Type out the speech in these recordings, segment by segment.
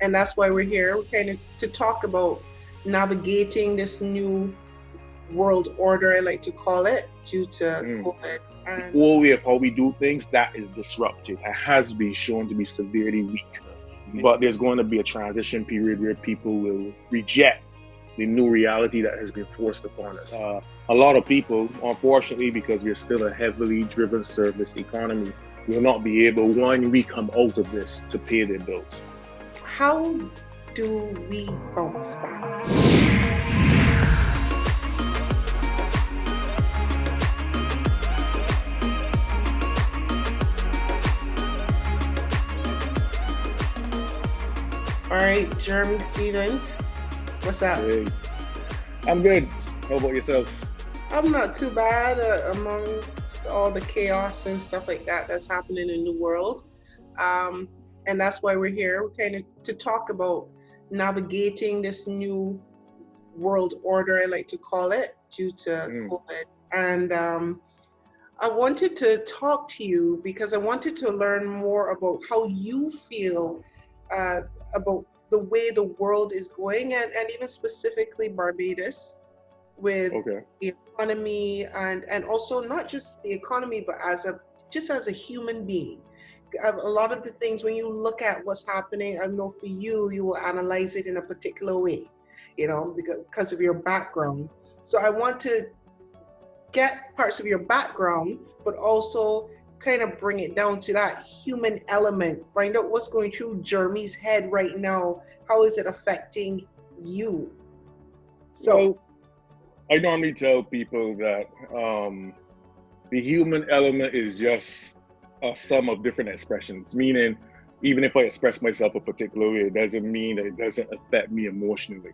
and that's why we're here. We're kind of to talk about navigating this new world order, I like to call it, due to Mm. COVID. The And old way of how we do things, that is disrupted. It has been shown to be severely weak. But there's going to be a transition period where people will reject the new reality that has been forced upon us. A lot of people, unfortunately, because we're still a heavily driven service economy, will not be able, when we come out of this, to pay their bills. how do we bounce back? All right, Jeremy Stevens, what's up? Hey, I'm good. How about yourself? I'm not too bad among all the chaos and stuff like that that's happening in the world. Um, and that's why we're here. We're kind of to talk about navigating this new world order, I like to call it, due to Mm, COVID. And I wanted to talk to you because I wanted to learn more about how you feel uh, about the way the world is going, and even specifically Barbados with okay. the economy, and also not just the economy, but as a just as a human being. A lot of the things when you look at what's happening, I know for you, you will analyze it in a particular way, because of your background. So I want to get parts of your background, but also kind of bring it down to that human element. Find out what's going through Jeremy's head right now. How is it affecting you? So, Well, I normally tell people that the human element is just a sum of different expressions, meaning even if I express myself a particular way, it doesn't mean that it doesn't affect me emotionally,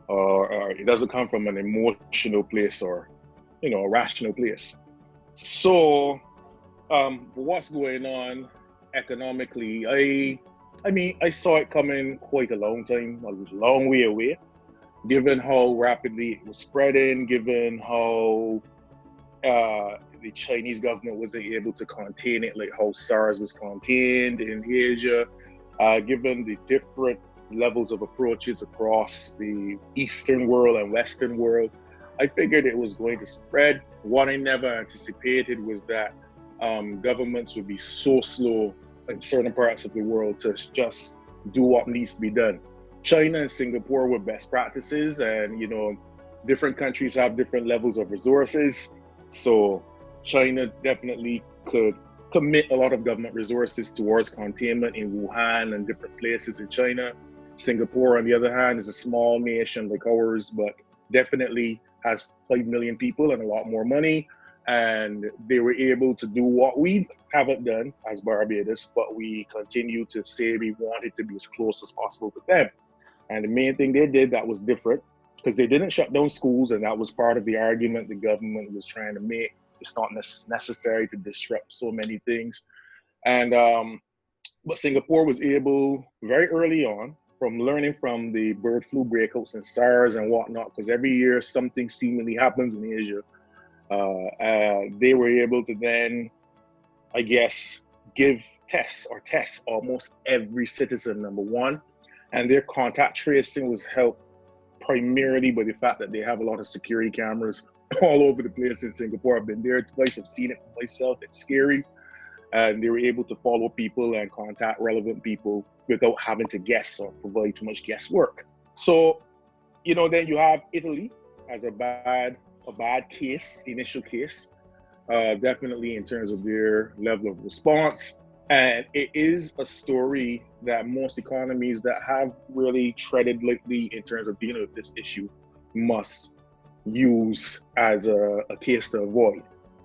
or it doesn't come from an emotional place or, a rational place. So, what's going on economically? I mean, I saw it coming quite a long time, a long way away, given how rapidly it was spreading, given how the Chinese government wasn't able to contain it, like how SARS was contained in Asia, given the different levels of approaches across the Eastern world and Western world. I figured it was going to spread. What I never anticipated was that governments would be so slow in certain parts of the world to just do what needs to be done. China and Singapore were best practices, and different countries have different levels of resources. So China definitely could commit a lot of government resources towards containment in Wuhan and different places in China. Singapore, on the other hand, is a small nation like ours, but definitely has 5 million people and a lot more money. And they were able to do what we haven't done as Barbados, but we continue to say we want it to be as close as possible to them. And the main thing they did that was different, because they didn't shut down schools, and that was part of the argument the government was trying to make. It's not necessary to disrupt so many things. And but Singapore was able very early on, from learning from the bird flu breakouts and SARS and whatnot, because every year something seemingly happens in Asia. They were able to then, I guess, give tests or test almost every citizen, number one. And their contact tracing was helped primarily by the fact that they have a lot of security cameras all over the place in Singapore. I've been there twice, I've seen it for myself, it's scary. And they were able to follow people and contact relevant people without having to guess or provide too much guesswork. So, then you have Italy as a bad case, initial case, definitely in terms of their level of response. And it is a story that most economies that have really treaded lately in terms of dealing with this issue must use as a case to avoid.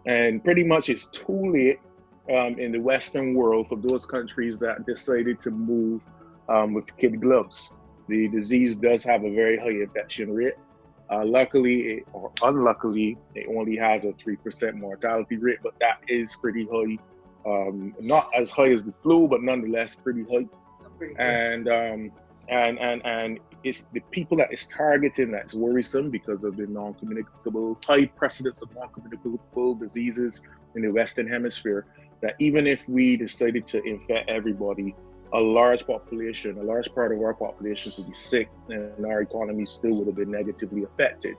And pretty much it's too late in the Western world for those countries that decided to move with kid gloves. The disease does have a very high infection rate. Luckily or unluckily, it only has a 3% mortality rate, but that is pretty high. Not as high as the flu, but nonetheless pretty high. And it's the people that it's targeting that's worrisome because of the non-communicable high precedence of non-communicable diseases in the Western Hemisphere. That even if we decided to infect everybody, a large population, a large part of our population to be sick, and our economy still would have been negatively affected.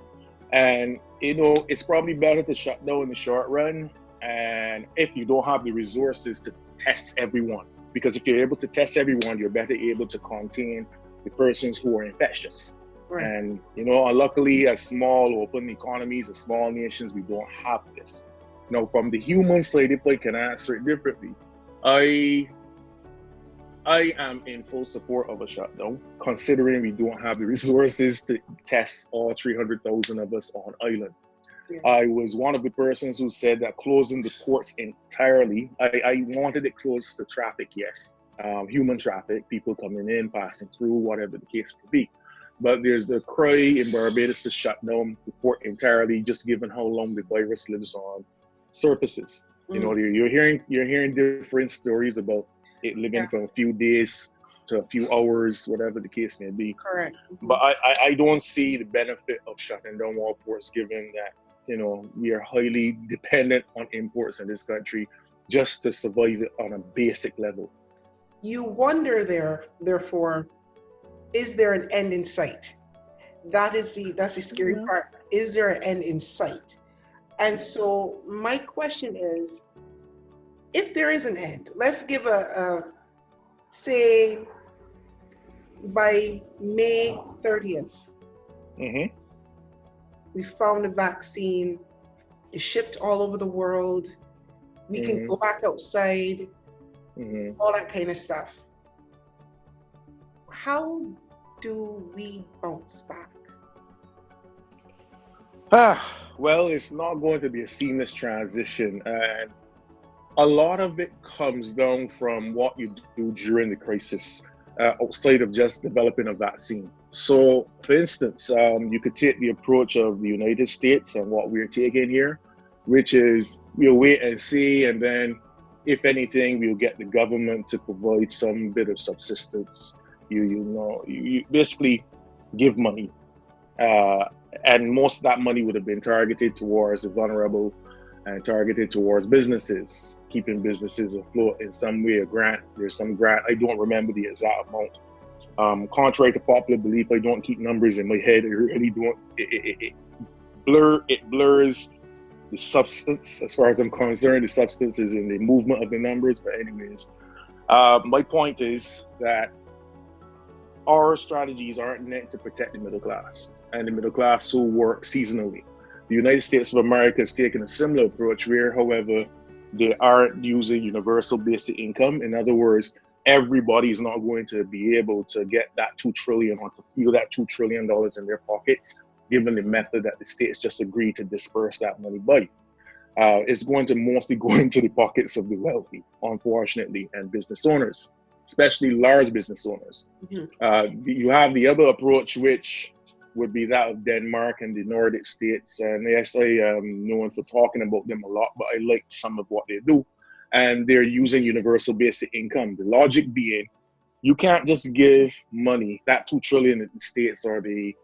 And it's probably better to shut down in the short run. And if you don't have the resources to test everyone, because if you're able to test everyone, you're better able to contain the persons who are infectious. Right. And luckily, as small open economies, as small nations, we don't have this. Now, from the human side, if I can answer it differently, I am in full support of a shutdown, considering we don't have the resources to test all 300,000 of us on island. Yeah. I was one of the persons who said that closing the ports entirely, I wanted it closed to traffic, yes. Human traffic, people coming in, passing through, whatever the case may be. But there's the cry in Barbados to shut down the port entirely, just given how long the virus lives on surfaces. You're hearing different stories about it living from a few days to a few hours, whatever the case may be. Correct. But I don't see the benefit of shutting down all ports, given that we are highly dependent on imports in this country just to survive it on a basic level. You wonder therefore, is there an end in sight? That's the scary part. Is there an end in sight? And so my question is, if there is an end, let's give say by May 30th, we found a vaccine, it's shipped all over the world, we can go back outside, all that kind of stuff. How do we bounce back? Well, it's not going to be a seamless transition, and a lot of it comes down from what you do during the crisis, outside of just developing a vaccine. So, for instance, you could take the approach of the United States and what we're taking here, which is we'll wait and see, and then, if anything, we'll get the government to provide some bit of subsistence. You basically give money, and most of that money would have been targeted towards the vulnerable and targeted towards businesses, keeping businesses afloat in some way. There's some grant, I don't remember the exact amount. Contrary to popular belief, I don't keep numbers in my head. I really don't. It blurs the substance. As far as I'm concerned, the substance is in the movement of the numbers. But anyways, my point is that our strategies aren't meant to protect the middle class and the middle class who work seasonally. The United States of America has taken a similar approach where, however, they aren't using universal basic income. In other words, everybody is not going to be able to get that $2 trillion or to feel that $2 trillion in their pockets, given the method that the states just agreed to disperse that money by. It's going to mostly go into the pockets of the wealthy, unfortunately, and business owners, especially large business owners. You have the other approach, which would be that of Denmark and the Nordic states. And yes, I am known for talking about them a lot, but I like some of what they do. And they're using universal basic income. The logic being, you can't just give money, that $2 trillion in the states or the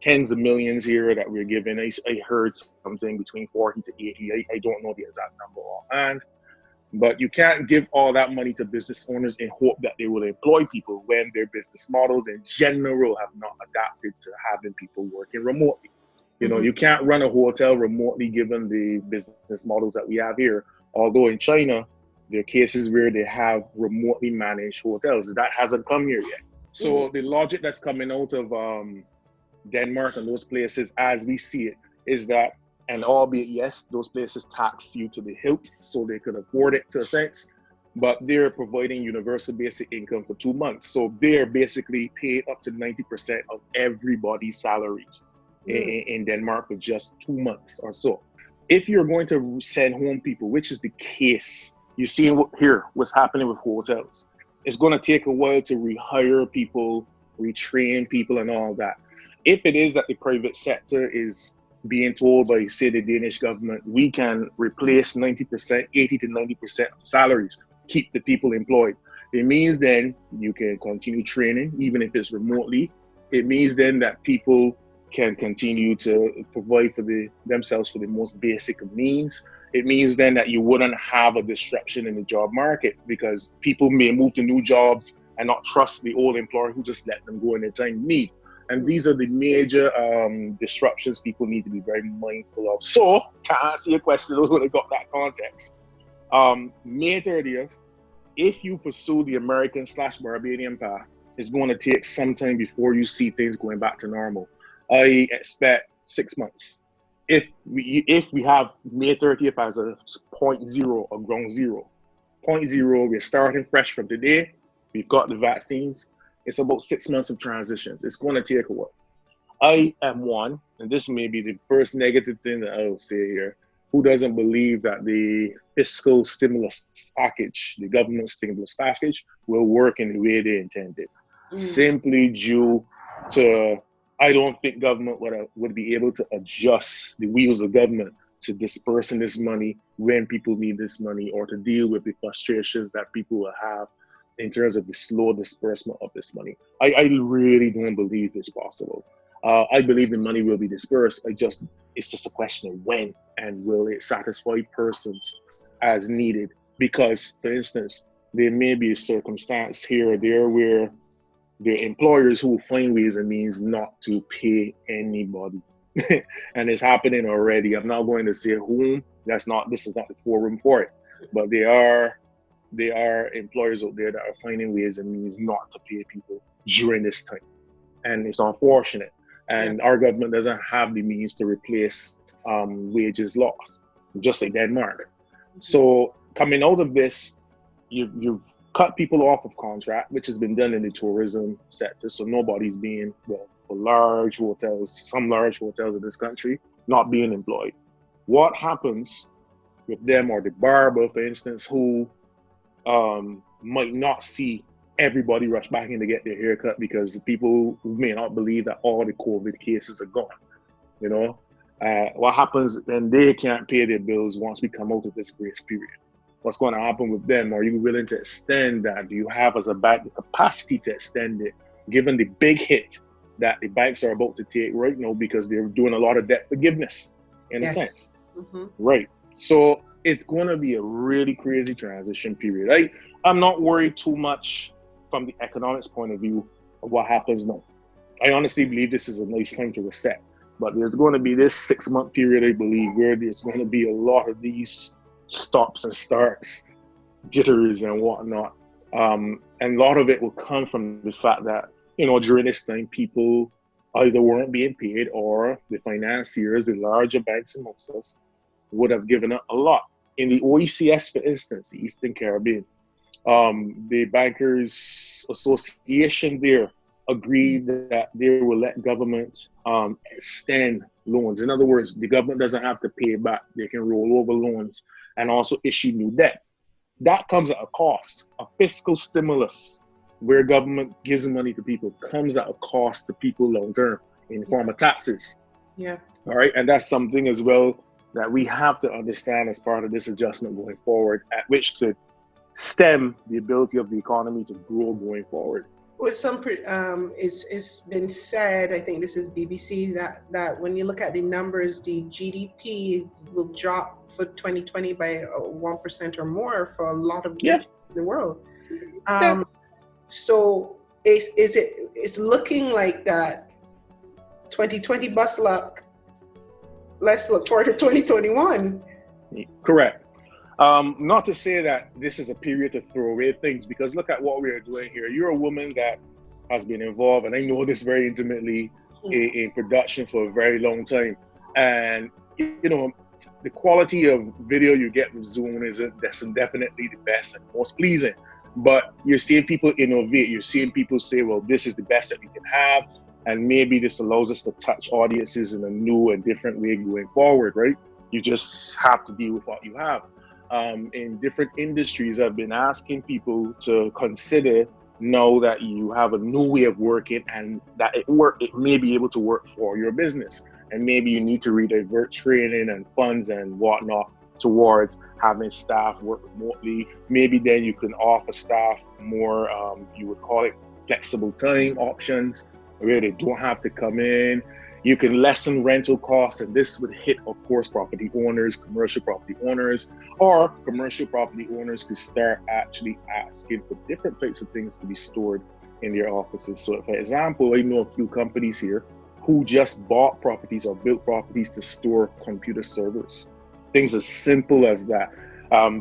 tens of millions here that we're giving. I heard something between 40 to 80. I don't know the exact number offhand. But you can't give all that money to business owners in hope that they will employ people when their business models in general have not adapted to having people working remotely. You can't run a hotel remotely given the business models that we have here. Although in China, there are cases where they have remotely managed hotels. That hasn't come here yet. So the logic that's coming out of Denmark and those places, as we see it, is that, and albeit, yes, those places tax you to the hilt, so they could afford it to a sense, but they're providing universal basic income for 2 months. So they're basically paid up to 90% of everybody's salaries in Denmark for just 2 months or so. If you're going to send home people, which is the case, you see here what's happening with hotels. It's going to take a while to rehire people, retrain people and all that. If it is that the private sector is being told by, say, the Danish government, we can replace 90%, 80 to 90% of salaries, keep the people employed. It means then you can continue training, even if it's remotely. It means then that people can continue to provide for themselves for the most basic of needs. It means then that you wouldn't have a disruption in the job market because people may move to new jobs and not trust the old employer who just let them go in their time of need. And these are the major disruptions people need to be very mindful of. So, to answer your question, those who got that context, May 30th, if you pursue the American/Barbadian path, it's going to take some time before you see things going back to normal. I expect 6 months. If we have May 30th as a point zero or ground zero, point zero, we're starting fresh from today. We've got the vaccines. It's about 6 months of transitions. It's going to take a while. I am one, and this may be the first negative thing that I will say here, who doesn't believe that the fiscal stimulus package, the government stimulus package, will work in the way they intended. Simply due to, I don't think government would be able to adjust the wheels of government to dispersing this money when people need this money, or to deal with the frustrations that people will have in terms of the slow disbursement of this money. I really don't believe it's possible. I believe the money will be dispersed. It's just a question of when, and will it satisfy persons as needed? Because, for instance, there may be a circumstance here or there where there are employers who will find ways and means not to pay anybody. And it's happening already. I'm not going to say whom. This is not the forum for it. But there are employers out there that are finding ways and means not to pay people during this time. And it's unfortunate. And our government doesn't have the means to replace wages lost, just like Denmark. So coming out of this, you've cut people off of contract, which has been done in the tourism sector. So nobody's being, for large hotels, some large hotels in this country, not being employed. What happens with them, or the barber, for instance, who might not see everybody rush back in to get their haircut because people may not believe that all the COVID cases are gone. What happens when they can't pay their bills once we come out of this grace period? What's going to happen with them? Are you willing to extend that? Do you have as a bank the capacity to extend it, given the big hit that the banks are about to take right now because they're doing a lot of debt forgiveness in a sense? Right. So it's going to be a really crazy transition period. I'm not worried too much from the economics point of view of what happens now. I honestly believe this is a nice time to reset. But there's going to be this 6 month period, I believe, where there's going to be a lot of these stops and starts, jitters and whatnot. And a lot of it will come from the fact that, during this time, people either weren't being paid, or the financiers, the larger banks amongst us, would have given up a lot. In the OECS, for instance, the Eastern Caribbean, the Bankers Association there agreed that they will let government extend loans. In other words, the government doesn't have to pay back. They can roll over loans and also issue new debt. That comes at a cost. A fiscal stimulus, where government gives money to people, comes at a cost to people long term in the form of taxes. Yeah. All right. And that's something as well that we have to understand as part of this adjustment going forward, which could stem the ability of the economy to grow going forward. Well, it's been said, I think this is BBC, that when you look at the numbers, the GDP will drop for 2020 by 1% or more for a lot of regions in the world. So it's looking like that 2020 bus luck. Let's look forward to 2021. Correct. Not to say that this is a period to throw away things, because look at what we are doing here. You're a woman that has been involved, and I know this very intimately, in production for a very long time. And, the quality of video you get with Zoom that's definitely the best and most pleasing. But you're seeing people innovate. You're seeing people say, well, this is the best that we can have. And maybe this allows us to touch audiences in a new and different way going forward, right? You just have to deal with what you have. In different industries, I've been asking people to consider, now that you have a new way of working and that it may be able to work for your business. And maybe you need to redivert training and funds and whatnot towards having staff work remotely. Maybe then you can offer staff more, you would call it flexible time options, where they don't have to come in. You can lessen rental costs, and this would hit, of course, property owners, commercial property owners, or commercial property owners could start actually asking for different types of things to be stored in their offices. So, for example, I know a few companies here who just bought properties or built properties to store computer servers. Things as simple as that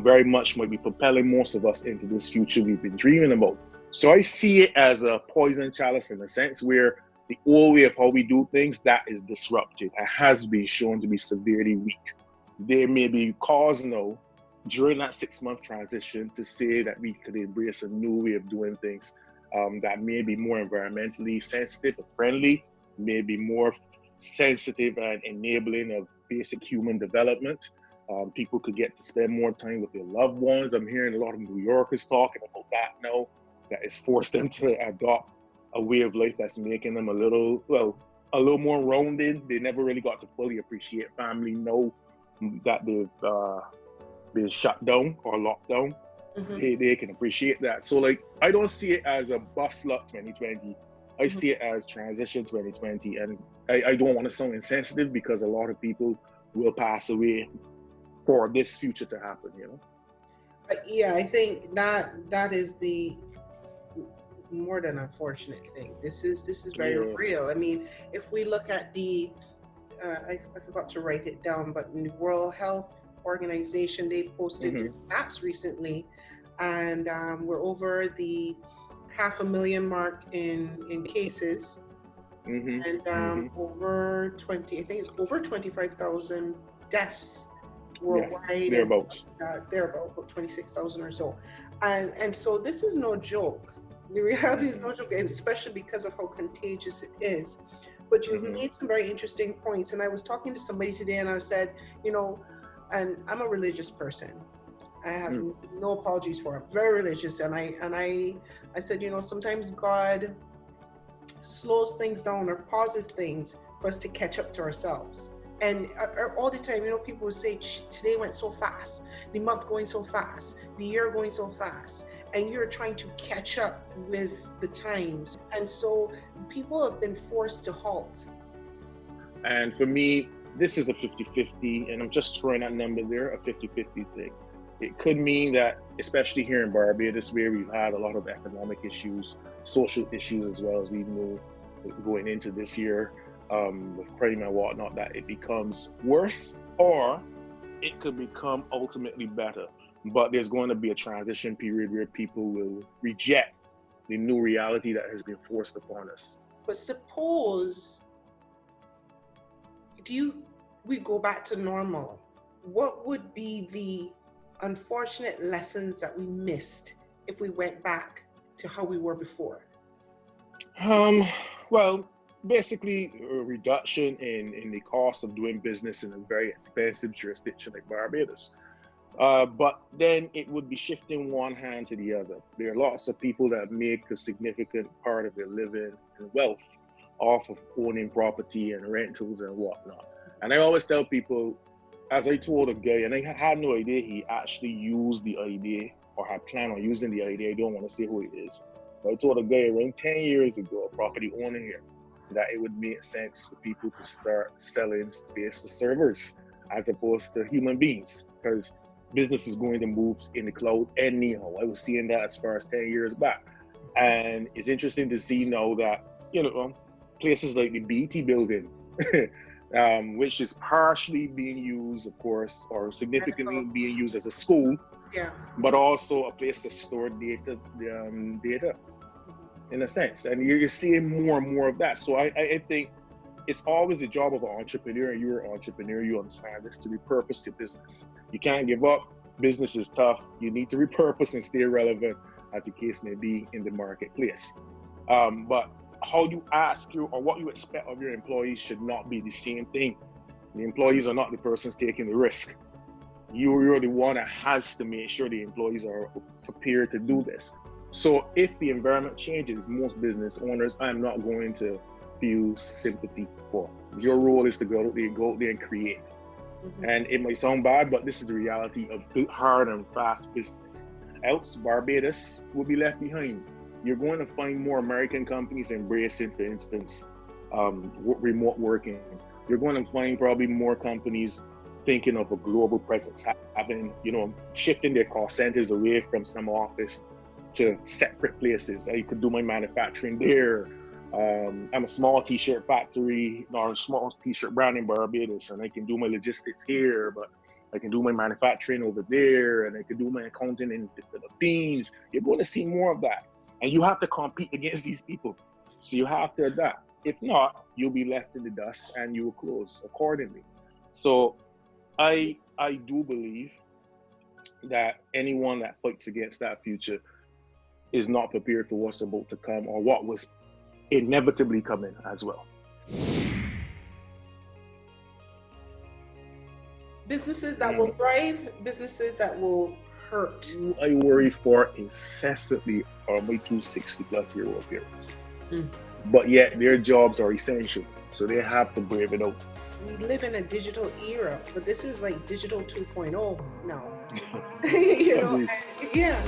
very much might be propelling most of us into this future we've been dreaming about. So I see it as a poison chalice in a sense where the old way of how we do things, that is disrupted and has been shown to be severely weak. There may be cause now during that 6-month transition to say that we could embrace a new way of doing things that may be more environmentally sensitive and friendly, may be more sensitive and enabling of basic human development. People could get to spend more time with their loved ones. I'm hearing a lot of New Yorkers talking about that now, that it's forced them to adopt a way of life that's making them a little more rounded. They never really got to fully appreciate family, know that they've been shut down or locked down. They can appreciate that. So like, I don't see it as a bust luck 2020. I see it as transition 2020. And I don't want to sound insensitive because a lot of people will pass away for this future to happen, you know? Yeah, I think that is the more than unfortunate thing. This is very real. I mean, if we look at the I forgot to write it down, but the World Health Organization, they posted stats recently, and we're over the 500,000 mark in cases, and over 20, I think it's over 25,000 deaths worldwide. Yeah, thereabouts. They're about 26,000 or so, and so this is no joke. The reality is no joke, especially because of how contagious it is. But you've made some very interesting points. And I was talking to somebody today and I said, you know, and I'm a religious person. I have no apologies for it. Very religious. And I said, you know, sometimes God slows things down or pauses things for us to catch up to ourselves. And all the time, you know, people would say, today went so fast, the month going so fast, the year going so fast, and you're trying to catch up with the times. And so people have been forced to halt. And for me, this is a 50-50, and I'm just throwing that number there, a 50-50 thing. It could mean that, especially here in Barbados, where we've had a lot of economic issues, social issues as well, as we know going into this year, with crime and whatnot, that it becomes worse, or it could become ultimately better. But there's going to be a transition period where people will reject the new reality that has been forced upon us. But suppose we go back to normal, what would be the unfortunate lessons that we missed if we went back to how we were before? Well, basically a reduction in the cost of doing business in a very expensive jurisdiction like Barbados. But then it would be shifting one hand to the other. There are lots of people that make a significant part of their living and wealth off of owning property and rentals and whatnot. And I always tell people, as I told a guy, and I had no idea he actually used the idea or had planned on using the idea. I don't want to say who it is. But I told a guy around 10 years ago, a property owner here, that it would make sense for people to start selling space for servers as opposed to human beings, because business is going to move in the cloud anyhow. I was seeing that as far as 10 years back. And it's interesting to see now that, you know, places like the BT building, which is partially being used, of course, or significantly being used as a school, but also a place to store data in a sense. And you're seeing more and more of that. So I think it's always the job of an entrepreneur, and you're an entrepreneur, you understand this, to repurpose your business. You can't give up. Business is tough. You need to repurpose and stay relevant, as the case may be, in the marketplace. But how you ask or what you expect of your employees should not be the same thing. The employees are not the persons taking the risk. You're the one that has to make sure the employees are prepared to do this. So if the environment changes, most business owners, I'm not going to feel sympathy for. Your role is to go out there and create. And it might sound bad, but this is the reality of hard and fast business. Else, Barbados will be left behind. You're going to find more American companies embracing, for instance, remote working. You're going to find probably more companies thinking of a global presence, having, shifting their call centers away from some office to separate places. I could do my manufacturing there. I'm a small t-shirt factory or a small t-shirt brand in Barbados, and I can do my logistics here, but I can do my manufacturing over there, and I can do my accounting in the Philippines. You're going to see more of that. And you have to compete against these people. So you have to adapt. If not, you'll be left in the dust and you will close accordingly. So I do believe that anyone that fights against that future is not prepared for what's about to come or what was inevitably coming as well. Businesses that will thrive, businesses that will hurt. I worry for incessantly are my 260-plus-year-old parents. But yet their jobs are essential, so they have to brave it out. We live in a digital era, but this is like digital 2.0 now. Agreed. Yeah.